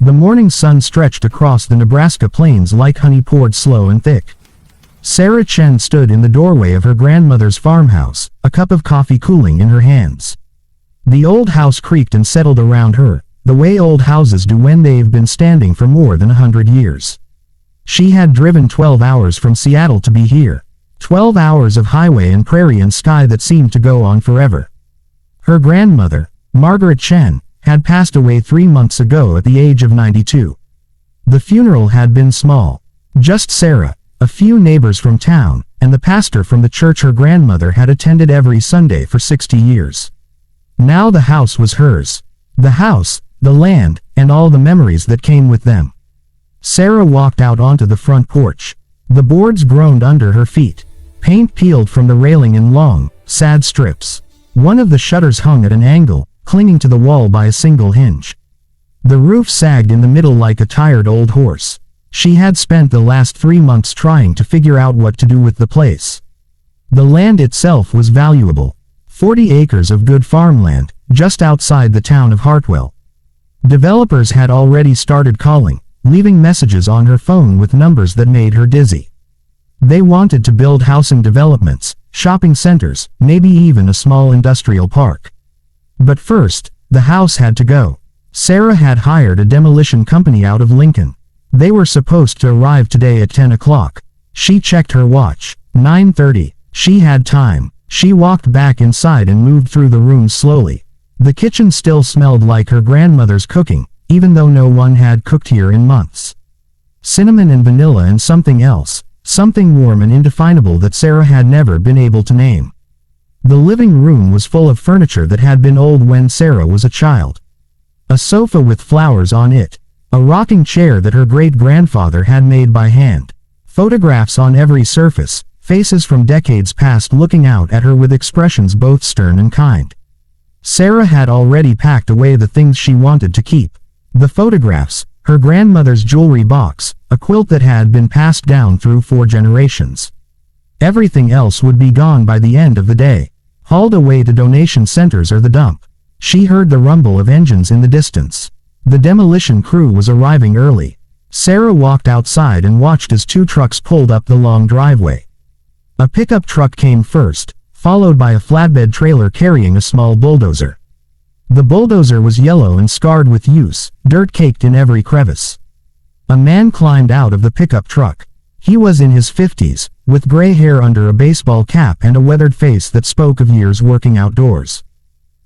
The morning sun stretched across the Nebraska plains like honey poured slow and thick. Sarah Chen stood in the doorway of her grandmother's farmhouse, a cup of coffee cooling in her hands. The old house creaked and settled around her, the way old houses do when they've been standing for more than 100 years. She had driven 12 hours from Seattle to be here. 12 hours of highway and prairie and sky that seemed to go on forever. Her grandmother, Margaret Chen, had passed away 3 months ago at the age of 92. The funeral had been small. Just Sarah, a few neighbors from town, and the pastor from the church her grandmother had attended every Sunday for 60 years. Now the house was hers. The house, the land, and all the memories that came with them. Sarah walked out onto the front porch. The boards groaned under her feet. Paint peeled from the railing in long, sad strips. One of the shutters hung at an angle, clinging to the wall by a single hinge. The roof sagged in the middle like a tired old horse. She had spent the last 3 months trying to figure out what to do with the place. The land itself was valuable. 40 acres of good farmland, just outside the town of Hartwell. Developers had already started calling, leaving messages on her phone with numbers that made her dizzy. They wanted to build housing developments, shopping centers, maybe even a small industrial park. But first, the house had to go. Sarah had hired a demolition company out of Lincoln. They were supposed to arrive today at 10 o'clock. She checked her watch. 9:30. She had time. She walked back inside and moved through the rooms slowly. The kitchen still smelled like her grandmother's cooking, even though no one had cooked here in months. Cinnamon and vanilla and something else, something warm and indefinable that Sarah had never been able to name. The living room was full of furniture that had been old when Sarah was a child. A sofa with flowers on it. A rocking chair that her great-grandfather had made by hand. Photographs on every surface, faces from decades past looking out at her with expressions both stern and kind. Sarah had already packed away the things she wanted to keep. The photographs, her grandmother's jewelry box, a quilt that had been passed down through 4 generations. Everything else would be gone by the end of the day, hauled away to donation centers or the dump. She heard the rumble of engines in the distance. The demolition crew was arriving early. Sarah walked outside and watched as 2 trucks pulled up the long driveway. A pickup truck came first, followed by a flatbed trailer carrying a small bulldozer. The bulldozer was yellow and scarred with use, dirt caked in every crevice. A man climbed out of the pickup truck. He was in his 50s, with gray hair under a baseball cap and a weathered face that spoke of years working outdoors.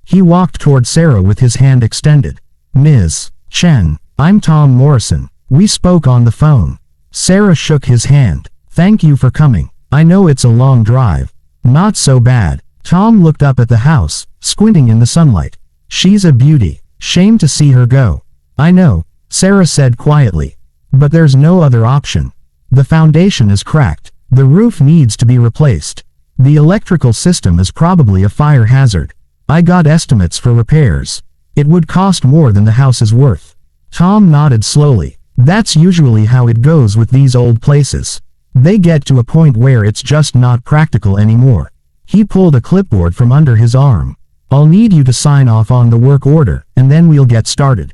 He walked toward Sarah with his hand extended. "Ms. Chen, I'm Tom Morrison. We spoke on the phone." Sarah shook his hand. "Thank you for coming. I know it's a long drive." "Not so bad." Tom looked up at the house, squinting in the sunlight. "She's a beauty. Shame to see her go." "I know," Sarah said quietly. "But there's no other option. The foundation is cracked. The roof needs to be replaced. The electrical system is probably a fire hazard. I got estimates for repairs. It would cost more than the house is worth." Tom nodded slowly. "That's usually how it goes with these old places. They get to a point where it's just not practical anymore." He pulled a clipboard from under his arm. "I'll need you to sign off on the work order, and then we'll get started.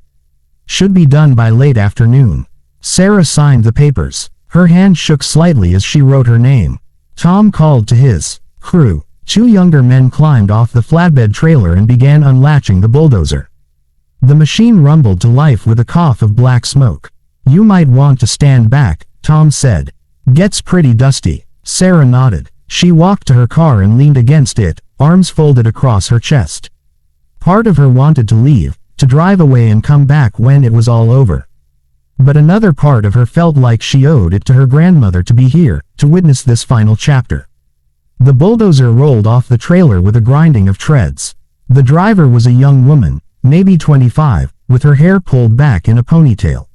Should be done by late afternoon." Sarah signed the papers. Her hand shook slightly as she wrote her name. Tom called to his crew. 2 younger men climbed off the flatbed trailer and began unlatching the bulldozer. The machine rumbled to life with a cough of black smoke. "You might want to stand back," Tom said. "Gets pretty dusty." Sarah nodded. She walked to her car and leaned against it, arms folded across her chest. Part of her wanted to leave, to drive away and come back when it was all over. But another part of her felt like she owed it to her grandmother to be here, to witness this final chapter. The bulldozer rolled off the trailer with a grinding of treads. The driver was a young woman, maybe 25, with her hair pulled back in a ponytail.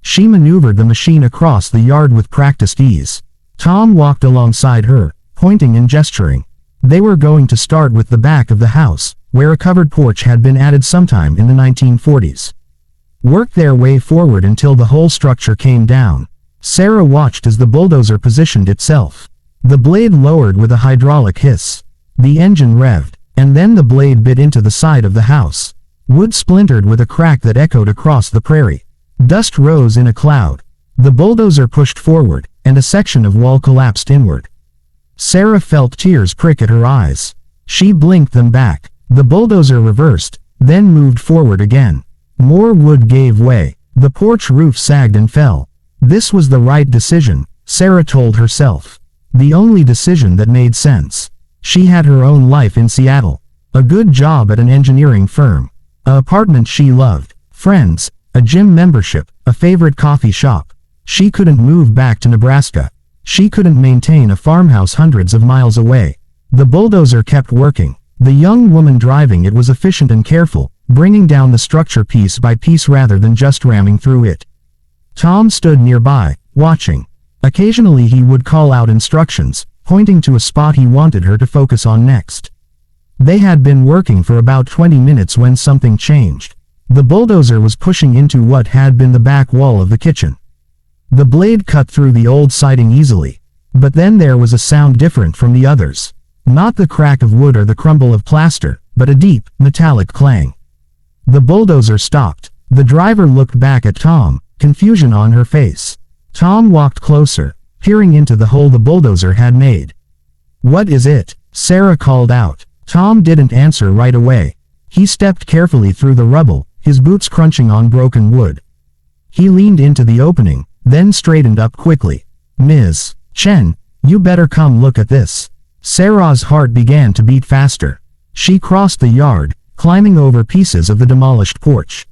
She maneuvered the machine across the yard with practiced ease. Tom walked alongside her, pointing and gesturing. They were going to start with the back of the house, where a covered porch had been added sometime in the 1940s. Work their way forward until the whole structure came down. Sarah watched as the bulldozer positioned itself. The blade lowered with a hydraulic hiss. The engine revved, and then the blade bit into the side of the house. Wood splintered with a crack that echoed across the prairie. Dust rose in a cloud. The bulldozer pushed forward, and a section of wall collapsed inward. Sarah felt tears prick at her eyes. She blinked them back. The bulldozer reversed, then moved forward again. More wood gave way. The porch roof sagged and fell. This was the right decision, Sarah told herself. The only decision that made sense. She had her own life in Seattle. A good job at an engineering firm. An apartment she loved. Friends. A gym membership. A favorite coffee shop. She couldn't move back to Nebraska. She couldn't maintain a farmhouse hundreds of miles away. The bulldozer kept working. The young woman driving it was efficient and careful, bringing down the structure piece by piece rather than just ramming through it. Tom stood nearby, watching. Occasionally he would call out instructions, pointing to a spot he wanted her to focus on next. They had been working for about 20 minutes when something changed. The bulldozer was pushing into what had been the back wall of the kitchen. The blade cut through the old siding easily. But then there was a sound different from the others. Not the crack of wood or the crumble of plaster, but a deep, metallic clang. The bulldozer stopped. The driver looked back at Tom, confusion on her face. Tom walked closer, peering into the hole the bulldozer had made. "What is it?" Sarah called out. Tom didn't answer right away. He stepped carefully through the rubble, his boots crunching on broken wood. He leaned into the opening, then straightened up quickly. "Ms. Chen, you better come look at this." Sarah's heart began to beat faster. She crossed the yard, climbing over pieces of the demolished porch.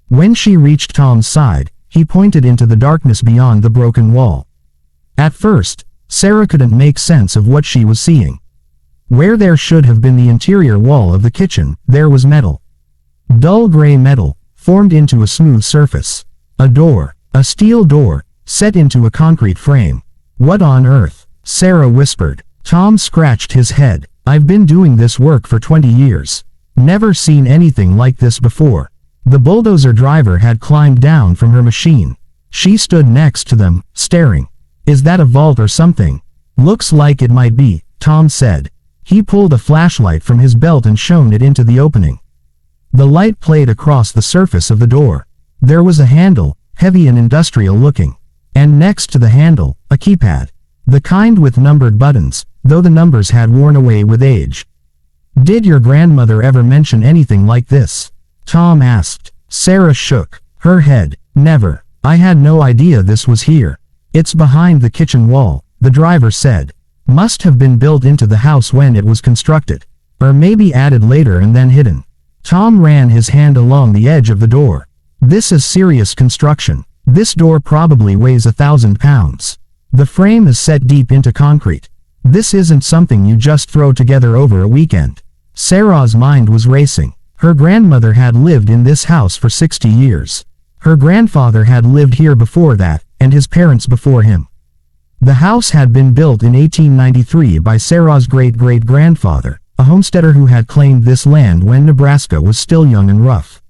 When she reached Tom's side, he pointed into the darkness beyond the broken wall. At first, Sarah couldn't make sense of what she was seeing. Where there should have been the interior wall of the kitchen, there was metal. Dull gray metal, formed into a smooth surface. A door, a steel door, set into a concrete frame. "What on earth?" Sarah whispered. Tom scratched his head. "I've been doing this work for 20 years. Never seen anything like this before." The bulldozer driver had climbed down from her machine. She stood next to them, staring. "Is that a vault or something?" "Looks like it might be," Tom said. He pulled a flashlight from his belt and shone it into the opening. The light played across the surface of the door. There was a handle, heavy and industrial looking. And next to the handle, a keypad. The kind with numbered buttons, though the numbers had worn away with age. "Did your grandmother ever mention anything like this?" Tom asked. Sarah shook her head. "Never. I had no idea this was here." "It's behind the kitchen wall," the driver said. "Must have been built into the house when it was constructed. Or maybe added later and then hidden." Tom ran his hand along the edge of the door. "This is serious construction. This door probably weighs 1,000 pounds. The frame is set deep into concrete. This isn't something you just throw together over a weekend." Sarah's mind was racing. Her grandmother had lived in this house for 60 years. Her grandfather had lived here before that, and his parents before him. The house had been built in 1893 by Sarah's great-great-grandfather, a homesteader who had claimed this land when Nebraska was still young and rough.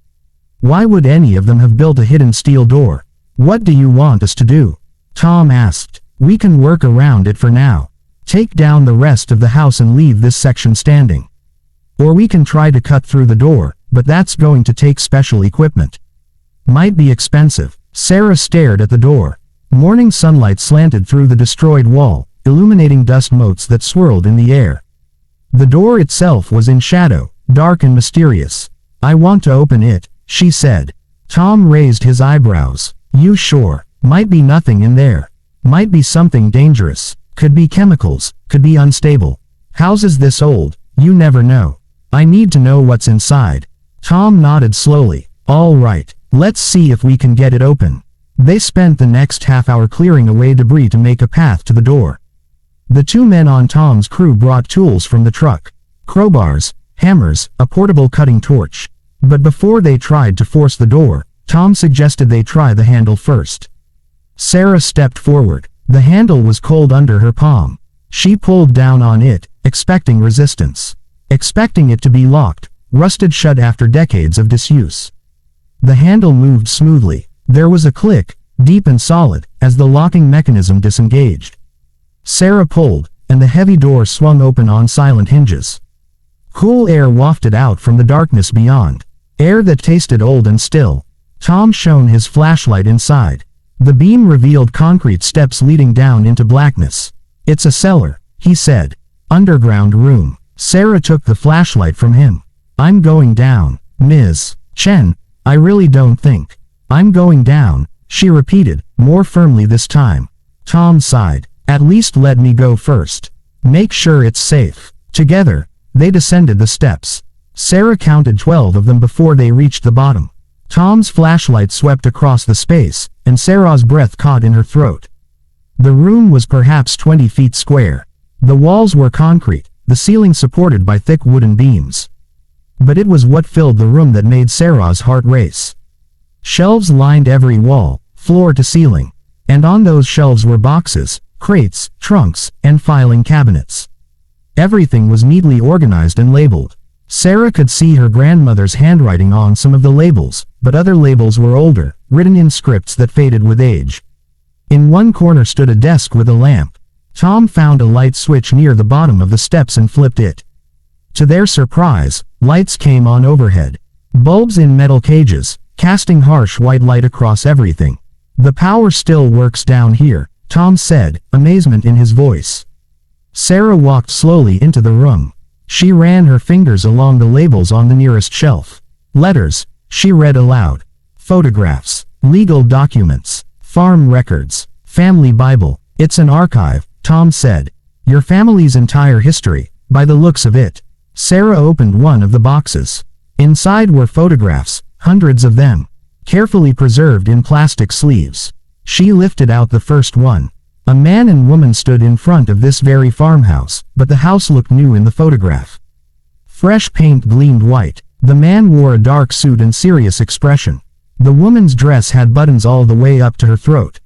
Why would any of them have built a hidden steel door? "What do you want us to do?" Tom asked. "We can work around it for now. Take down the rest of the house and leave this section standing. Or we can try to cut through the door, but that's going to take special equipment. Might be expensive." Sarah stared at the door. Morning sunlight slanted through the destroyed wall, illuminating dust motes that swirled in the air. The door itself was in shadow, dark and mysterious. "I want to open it," she said. Tom raised his eyebrows. "You sure? Might be nothing in there. Might be something dangerous. Could be chemicals, could be unstable. Houses this old, you never know. I need to know what's inside." Tom nodded slowly. "All right, let's see if we can get it open." They spent the next half hour clearing away debris to make a path to the door. The two men on Tom's crew brought tools from the truck. Crowbars, hammers, a portable cutting torch. But before they tried to force the door, Tom suggested they try the handle first. Sarah stepped forward. The handle was cold under her palm. She pulled down on it, expecting resistance. Expecting it to be locked, rusted shut after decades of disuse. The handle moved smoothly. There was a click, deep and solid, as the locking mechanism disengaged. Sarah pulled, and the heavy door swung open on silent hinges. Cool air wafted out from the darkness beyond. Air that tasted old and still. Tom shone his flashlight inside. The beam revealed concrete steps leading down into blackness. "It's a cellar," he said. "Underground room." Sarah took the flashlight from him. "I'm going down, Ms. Chen. I really don't think. I'm going down," she repeated, more firmly this time. Tom sighed. "At least let me go first. Make sure it's safe." Together, they descended the steps. Sarah counted 12 of them before they reached the bottom. Tom's flashlight swept across the space, and Sarah's breath caught in her throat. The room was perhaps 20 feet square. The walls were concrete, the ceiling supported by thick wooden beams. But it was what filled the room that made Sarah's heart race. Shelves lined every wall, floor to ceiling, and on those shelves were boxes, crates, trunks, and filing cabinets. Everything was neatly organized and labeled. Sarah could see her grandmother's handwriting on some of the labels, but other labels were older, written in scripts that faded with age. In one corner stood a desk with a lamp. Tom found a light switch near the bottom of the steps and flipped it. To their surprise, lights came on overhead. Bulbs in metal cages, casting harsh white light across everything. "The power still works down here," Tom said, amazement in his voice. Sarah walked slowly into the room. She ran her fingers along the labels on the nearest shelf. "Letters," she read aloud. "Photographs, legal documents, farm records, family Bible." "It's an archive," Tom said. "Your family's entire history, by the looks of it." Sarah opened one of the boxes. Inside were photographs, hundreds of them, carefully preserved in plastic sleeves. She lifted out the first one. A man and woman stood in front of this very farmhouse, but the house looked new in the photograph. Fresh paint gleamed white. The man wore a dark suit and serious expression. The woman's dress had buttons all the way up to her throat.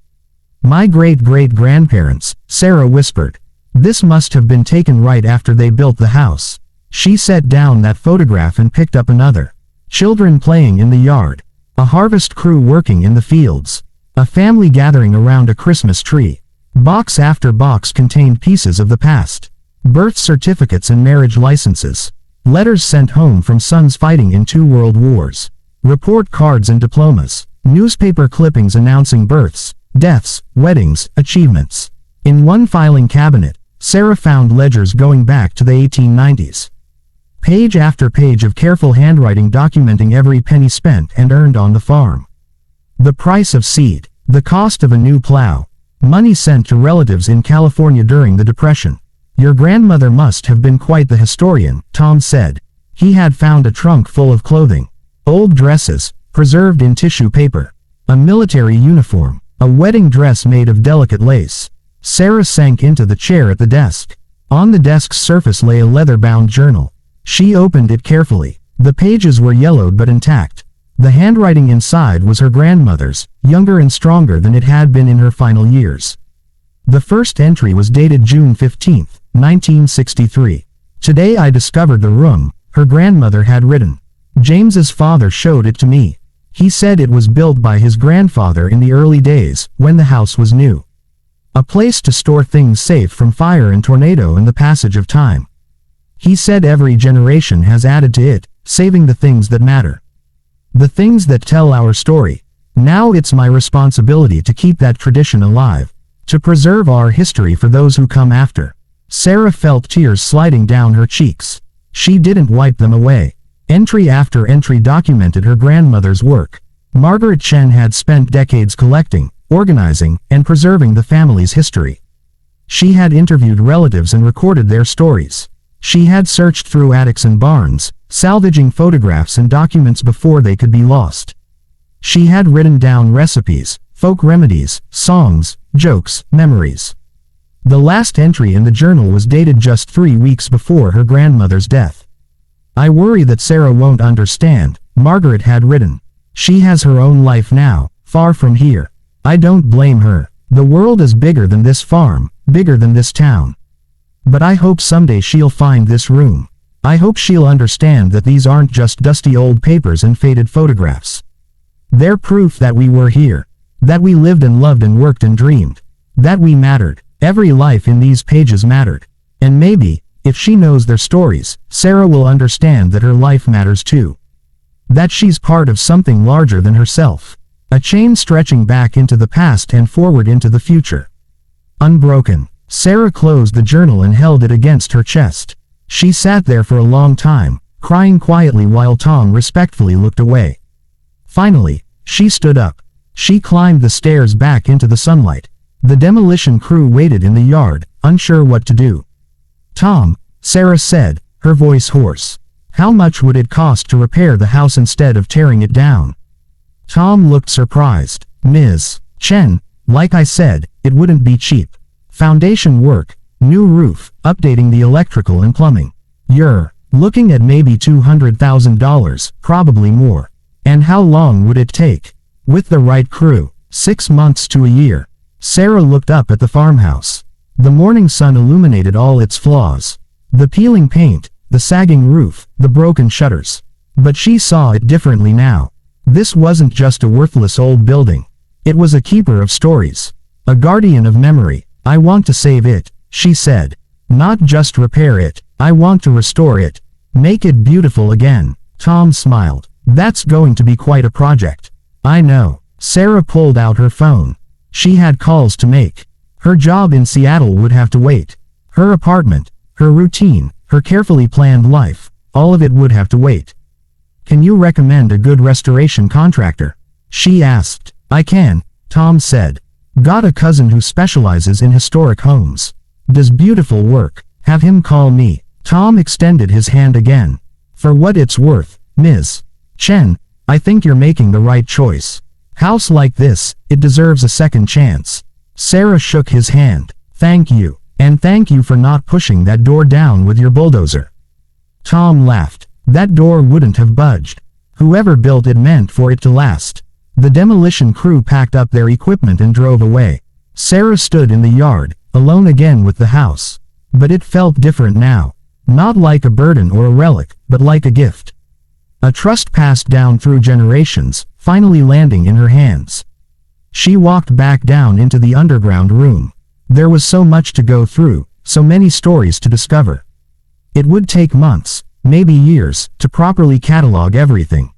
"My great-great-grandparents," Sarah whispered. "This must have been taken right after they built the house." She set down that photograph and picked up another. Children playing in the yard. A harvest crew working in the fields. A family gathering around a Christmas tree. Box after box contained pieces of the past. Birth certificates and marriage licenses. Letters sent home from sons fighting in 2 world wars. Report cards and diplomas. Newspaper clippings announcing births, deaths, weddings, achievements. In one filing cabinet, Sarah found ledgers going back to the 1890s. Page after page of careful handwriting documenting every penny spent and earned on the farm. The price of seed. The cost of a new plow. Money sent to relatives in California during the Depression. "Your grandmother must have been quite the historian," Tom said. He had found a trunk full of clothing. Old dresses, preserved in tissue paper. A military uniform. A wedding dress made of delicate lace. Sarah sank into the chair at the desk. On the desk's surface lay a leather-bound journal. She opened it carefully. The pages were yellowed but intact. The handwriting inside was her grandmother's, younger and stronger than it had been in her final years. The first entry was dated June 15, 1963. "Today I discovered the room," her grandmother had written. "James's father showed it to me. He said it was built by his grandfather in the early days, when the house was new. A place to store things safe from fire and tornado and the passage of time. He said every generation has added to it, saving the things that matter. The things that tell our story. Now it's my responsibility to keep that tradition alive, to preserve our history for those who come after." Sarah felt tears sliding down her cheeks. She didn't wipe them away. Entry after entry documented her grandmother's work. Margaret Chen had spent decades collecting, organizing, and preserving the family's history. She had interviewed relatives and recorded their stories. She had searched through attics and barns, salvaging photographs and documents before they could be lost. She had written down recipes, folk remedies, songs, jokes, memories. The last entry in the journal was dated just 3 weeks before her grandmother's death. "I worry that Sarah won't understand," Margaret had written. "She has her own life now, far from here. I don't blame her. The world is bigger than this farm, bigger than this town. But I hope someday she'll find this room. I hope she'll understand that these aren't just dusty old papers and faded photographs. They're proof that we were here. That we lived and loved and worked and dreamed. That we mattered. Every life in these pages mattered. And maybe, if she knows their stories, Sarah will understand that her life matters too." That she's part of something larger than herself. A chain stretching back into the past and forward into the future. Unbroken. Sarah closed the journal and held it against her chest. She sat there for a long time, crying quietly while Tom respectfully looked away. Finally, she stood up. She climbed the stairs back into the sunlight. The demolition crew waited in the yard, unsure what to do. "Tom," Sarah said, her voice hoarse. "How much would it cost to repair the house instead of tearing it down?" Tom looked surprised. "Ms. Chen, like I said, it wouldn't be cheap. Foundation work, new roof, updating the electrical and plumbing. You're looking at maybe $200,000, probably more. And how long would it take? With the right crew, 6 months to a year." Sarah looked up at the farmhouse. The morning sun illuminated all its flaws. The peeling paint, the sagging roof, the broken shutters. But she saw it differently now. This wasn't just a worthless old building. It was a keeper of stories. A guardian of memory. "I want to save it," she said. "Not just repair it, I want to restore it. Make it beautiful again." Tom smiled. "That's going to be quite a project." "I know." Sarah pulled out her phone. She had calls to make. Her job in Seattle would have to wait. Her apartment, her routine, her carefully planned life, all of it would have to wait. "Can you recommend a good restoration contractor?" she asked. "I can," Tom said. "Got a cousin who specializes in historic homes. Does beautiful work. Have him call me." Tom extended his hand again. "For what it's worth, Ms. Chen, I think you're making the right choice. House like this, it deserves a second chance." Sarah shook his hand. "Thank you. And thank you for not pushing that door down with your bulldozer." Tom laughed. "That door wouldn't have budged. Whoever built it meant for it to last." The demolition crew packed up their equipment and drove away. Sarah stood in the yard, alone again with the house. But it felt different now. Not like a burden or a relic, but like a gift. A trust passed down through generations, finally landing in her hands. She walked back down into the underground room. There was so much to go through, so many stories to discover. It would take months, maybe years, to properly catalog everything.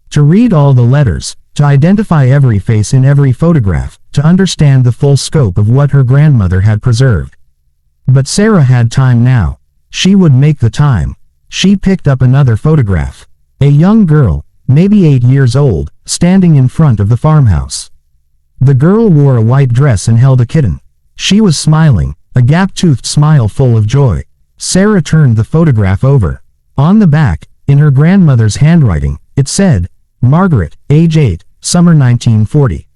To read all the letters, to identify every face in every photograph, to understand the full scope of what her grandmother had preserved. But Sarah had time now. She would make the time. She picked up another photograph. A young girl, maybe 8 years old, standing in front of the farmhouse. The girl wore a white dress and held a kitten. She was smiling, a gap-toothed smile full of joy. Sarah turned the photograph over. On the back, in her grandmother's handwriting, it said, "Margaret, age 8, summer 1940.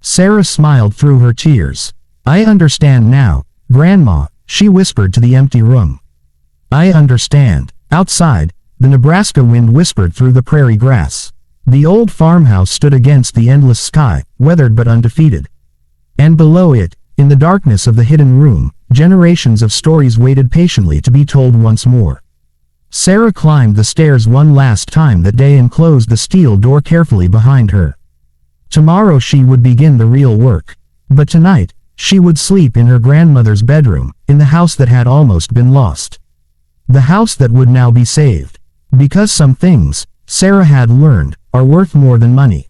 Sarah smiled through her tears. "I understand now, Grandma," she whispered to the empty room. "I understand." Outside, the Nebraska wind whispered through the prairie grass. The old farmhouse stood against the endless sky, weathered but undefeated. And below it, in the darkness of the hidden room, generations of stories waited patiently to be told once more. Sarah climbed the stairs one last time that day and closed the steel door carefully behind her. Tomorrow she would begin the real work. But tonight, she would sleep in her grandmother's bedroom, in the house that had almost been lost. The house that would now be saved. Because some things, Sarah had learned, are worth more than money.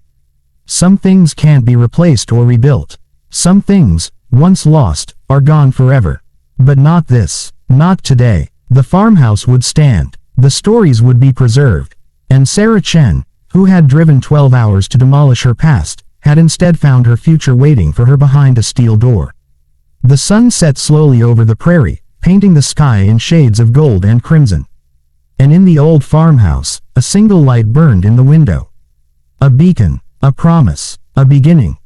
Some things can't be replaced or rebuilt. Some things, once lost, are gone forever. But not this. Not today. The farmhouse would stand. The stories would be preserved. And Sarah Chen, who had driven 12 hours to demolish her past, had instead found her future waiting for her behind a steel door. The sun set slowly over the prairie, painting the sky in shades of gold and crimson. And in the old farmhouse, a single light burned in the window. A beacon, a promise, a beginning.